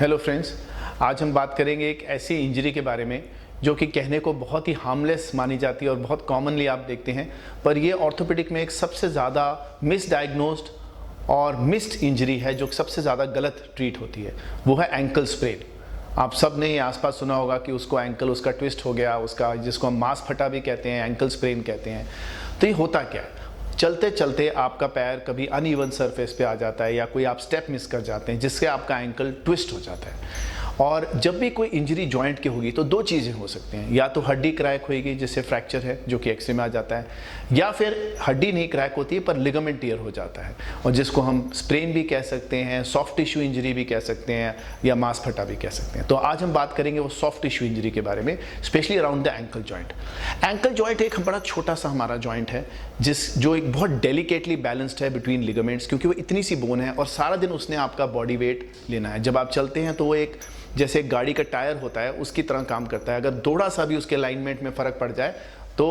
Hello friends, आज हम बात करेंगे एक ऐसी इंजरी के बारे में जो कि कहने को बहुत ही हार्मलेस मानी जाती है और बहुत कॉमनली आप देखते हैं, पर ये ऑर्थोपेडिक में एक सबसे ज़्यादा मिसडायग्नोस्ड और मिस्ड इंजरी है जो सबसे ज़्यादा गलत ट्रीट होती है। वो है एंकल स्प्रेन। आप सब ने आसपास सुना होगा कि उसको एंकल उसका ट्विस्ट हो गया, उसका जिसको हम मांस फटा भी कहते हैं, एंकल स्प्रेन कहते हैं। तो ये होता क्या है? चलते चलते आपका पैर कभी अनइवन सरफेस पे आ जाता है या कोई आप स्टेप मिस कर जाते हैं जिससे आपका एंकल ट्विस्ट हो जाता है। और जब भी कोई इंजरी जॉइंट की होगी तो दो चीज़ें हो सकती हैं, या तो हड्डी क्रैक होगी जिससे फ्रैक्चर है जो कि एक्सरे में आ जाता है, या फिर हड्डी नहीं क्रैक होती है पर लिगामेंट टियर हो जाता है और जिसको हम स्प्रेन भी कह सकते हैं, सॉफ्ट टिश्यू इंजरी भी कह सकते हैं या मांस फटा भी कह सकते हैं। तो आज हम बात करेंगे वो सॉफ्ट टिश्यू इंजरी के बारे में, specially around the ankle joint. Ankle joint एक बड़ा छोटा सा हमारा जॉइंट है जो एक बहुत डेलिकेटली बैलेंस्ड है बिटवीन लिगामेंट्स, क्योंकि वो इतनी सी बोन है और सारा दिन उसने आपका बॉडी वेट लेना है। जब आप चलते हैं तो वो एक जैसे एक गाड़ी का टायर होता है उसकी तरह काम करता है। अगर थोड़ा सा भी उसके अलाइनमेंट में फ़र्क पड़ जाए तो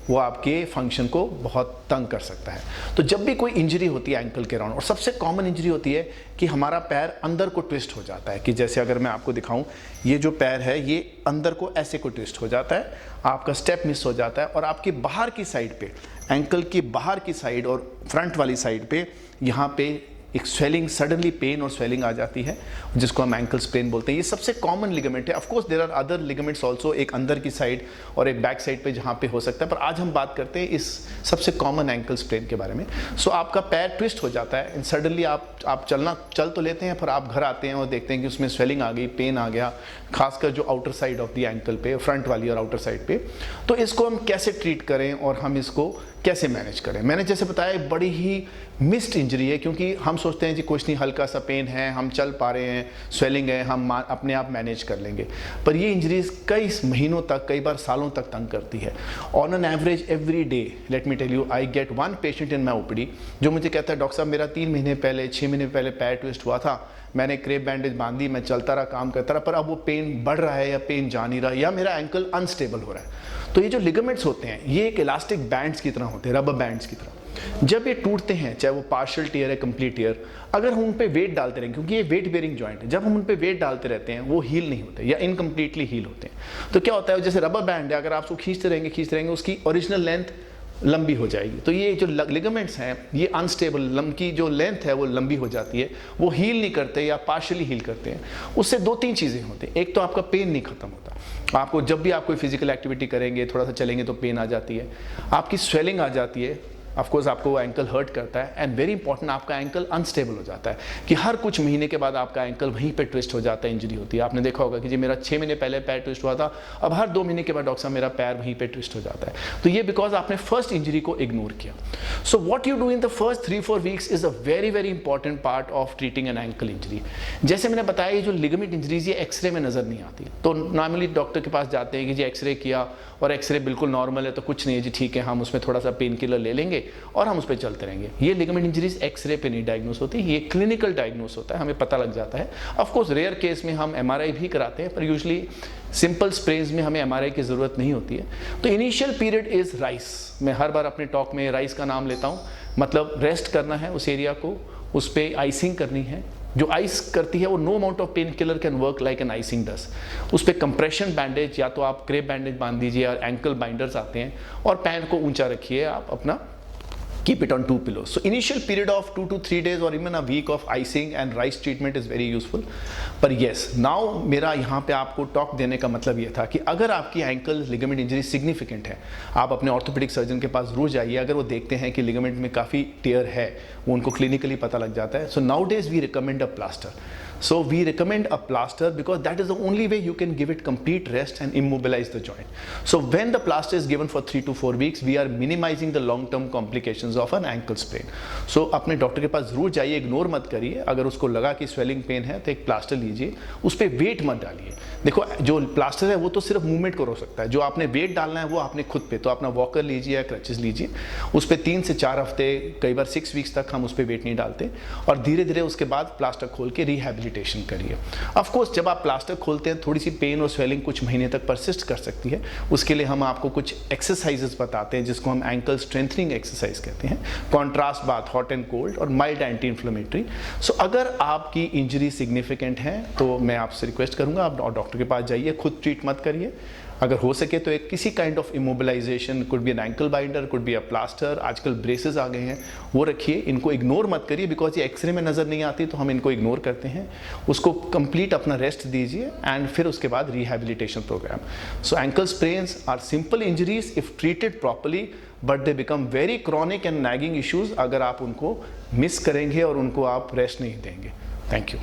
वो आपके फंक्शन को बहुत तंग कर सकता है। तो जब भी कोई इंजरी होती है एंकल के अराउंड, और सबसे कॉमन इंजरी होती है कि हमारा पैर अंदर को ट्विस्ट हो जाता है, कि जैसे अगर मैं आपको दिखाऊं, ये जो पैर है ये अंदर को ऐसे को ट्विस्ट हो जाता है, आपका स्टेप मिस हो जाता है और आपकी बाहर की साइड पे, एंकल की बाहर की साइड और फ्रंट वाली साइड पे यहाँ पे एक स्वेलिंग, सडनली पेन और स्वेलिंग आ जाती है जिसको हम एंकल स्प्रेन बोलते हैं। ये सबसे कॉमन लिगामेंट है। Of course there are other ligaments also, एक अंदर की साइड और एक बैक साइड पे जहाँ पे हो सकता है, पर आज हम बात करते हैं इस सबसे कॉमन एंकल स्प्रेन के बारे में। सो आपका पैर ट्विस्ट हो जाता है एंड सडनली आप चल तो लेते हैं, पर आप घर आते हैं और देखते हैं कि उसमें स्वेलिंग आ गई, पेन आ गया, खासकर जो outer side of the ankle पे, फ्रंट वाली और आउटर साइड पे। तो इसको हम कैसे ट्रीट करें और हम इसको कैसे मैनेज करें? मैंने जैसे बताया बड़ी ही मिस्ड इंजरी है, क्योंकि हम सोचते हैं कि कुछ नहीं, हल्का सा पेन है, हम चल पा रहे हैं, स्वेलिंग है, हम अपने आप मैनेज कर लेंगे। पर ये इंजरीज कई महीनों तक, कई बार सालों तक तंग करती है। On an average every day, let me tell you, I get one patient in my OPD जो मुझे कहता है, डॉक्टर साहब मेरा 3 महीने पहले, 6 महीने पहले पैर ट्विस्ट हुआ था, मैंने क्रेप बैंडेज बांधी, मैं चलता रहा, काम करता रहा, पर अब वो पेन बढ़ रहा है या पेन जा नहीं रहा या मेरा एंकल अनस्टेबल हो रहा है। तो ये जो लिगामेंट्स होते हैं ये एक इलास्टिक बैंड्स की तरह होते हैं, रबर बैंड्स की तरह। जब ये टूटते हैं, चाहे वो पार्शियल टियर है, कंप्लीट टियर, अगर हम उन पे वेट डालते रहेंगे, क्योंकि ये वेट बेयरिंग जॉइंट है, जब हम उन पे वेट डालते रहते हैं वो हील नहीं होते या इनकम्प्लीटली हील होते हैं। तो क्या होता है, जैसे रबर बैंड है, अगर आप उसको खींचते रहेंगे उसकी ओरिजिनल लेंथ लंबी हो जाएगी। तो ये जो लिगामेंट्स हैं ये अनस्टेबल, लंबी जो लेंथ है वो लंबी हो जाती है, वो हील नहीं करते या पार्शियली हील करते हैं। उससे 2-3 चीज़ें होती हैं। एक तो आपका पेन नहीं खत्म होता, आपको जब भी आप कोई फिजिकल एक्टिविटी करेंगे, थोड़ा सा चलेंगे तो पेन आ जाती है, आपकी स्वेलिंग आ जाती है, ऑफकोर्स आपको वो एंकल हर्ट करता है, एंड वेरी इंपॉर्टेंट आपका एंकल अनस्टेबल हो जाता है, कि हर कुछ महीने के बाद आपका एंकल वहीं पे ट्विस्ट हो जाता है, इंजरी होती है। आपने देखा होगा कि जी मेरा 6 महीने पहले पैर ट्विस्ट हुआ था, अब हर 2 महीने के बाद डॉक्टर साहब मेरा पैर वहीं पे ट्विस्ट हो जाता है। तो ये बिकॉज आपने फर्स्ट इंजरी को इग्नोर किया। So what you do in the first 3-4 weeks is a very very important part of treating an ankle injury. जैसे मैंने बताया, ये जो लिगामेंट इंजरीज ये एक्सरे में नजर नहीं आती, तो नॉर्मली डॉक्टर के पास जाते हैं कि जी एक्सरे किया और एक्सरे बिल्कुल नॉर्मल है तो कुछ नहीं है जी, ठीक है, हम उसमें थोड़ा सा पेन किलर ले लेंगे और हम उस पर चलते रहेंगे। ये लिगामेंट इंजरीज एक्सरे पे नहीं डायग्नोस होती, ये क्लिनिकल डायग्नोस होता है, हमें पता लग जाता है। ऑफ कोर्स रेयर केस में हम एमआरआई भी कराते हैं, पर यूजुअली सिंपल स्प्रेज में हमें एमआरआई की ज़रूरत नहीं होती है। तो इनिशियल पीरियड इज़ राइस। मैं हर बार अपने टॉक में राइस का नाम लेता हूँ, मतलब रेस्ट करना है उस एरिया को, उस पर आइसिंग करनी है। जो आइस करती है वो no amount of painkiller can work like an icing does. उस पर कंप्रेशन बैंडेज, या तो आप क्रेप बैंडेज बांध दीजिए, या एंकल बाइंडर्स आते हैं, और पैर को ऊंचा रखिए, आप अपना keep it on 2 pillows. So initial period of 2 to 3 days or even a week of icing and rice treatment is very useful. पर yes, now मेरा यहाँ पे आपको टॉक देने का मतलब ये था कि अगर आपकी एंकल लिगामेंट इंजरी सिग्निफिकेंट है, आप अपने ऑर्थोपेडिक सर्जन के पास जरूर जाइए। अगर वो देखते हैं कि लिगामेंट में काफ़ी टेयर है, वो उनको क्लिनिकली पता लग जाता है। So nowadays we recommend a plaster. So we recommend a plaster because that is the only way you can give it complete rest and immobilize the joint. So when the plaster is given for 3 to 4 weeks, we are minimizing the long-term complications of an ankle sprain. So अपने doctor के पास जरूर जाइए, ignore मत करिए। अगर उसको लगा कि स्वेलिंग पेन है तो एक प्लास्टर लीजिए, उस पर वेट मत डालिए। देखो जो प्लास्टर है वो तो सिर्फ मूवमेंट को रोक सकता है, जो आपने वेट डालना है वो आपने खुद पे, तो अपना वॉकर लीजिए या क्रचेस लीजिए, उस पर 3 से 4 हफ्ते, कई बार 6 वीक्स तक हम उस पर वेट नहीं डालते, और धीरे धीरे उसके बाद प्लास्टर खोल के रिहैबिलिटेट रिहैबिलिटेशन करिए। ऑफ कोर्स जब आप प्लास्टर खोलते हैं थोड़ी सी पेन और स्वेलिंग कुछ महीने तक परसिस्ट कर सकती है, उसके लिए हम आपको कुछ एक्सरसाइजेस बताते हैं जिसको हम एंकल स्ट्रेंथनिंग एक्सरसाइज कहते हैं, contrast bath, hot and cold और माइल्ड एंटी इन्फ्लेमेटरी। सो अगर आपकी इंजरी सिग्निफिकेंट है तो मैं आपसे रिक्वेस्ट करूंगा आप डॉक्टर के पास जाइए, खुद ट्रीट मत करिए। अगर हो सके तो एक किसी kind of immobilisation, could be an ankle binder, could be a plaster, आजकल ब्रेसेस आ गए हैं, वो रखिए। इनको इग्नोर मत करिए बिकॉज ये एक्सरे में नज़र नहीं आती तो हम इनको इग्नोर करते हैं। उसको कंप्लीट अपना रेस्ट दीजिए एंड फिर उसके बाद rehabilitation programme. So ankle sprains are simple injuries if treated properly, but they become very chronic and nagging issues अगर आप उनको मिस करेंगे और उनको आप रेस्ट नहीं देंगे। Thank you.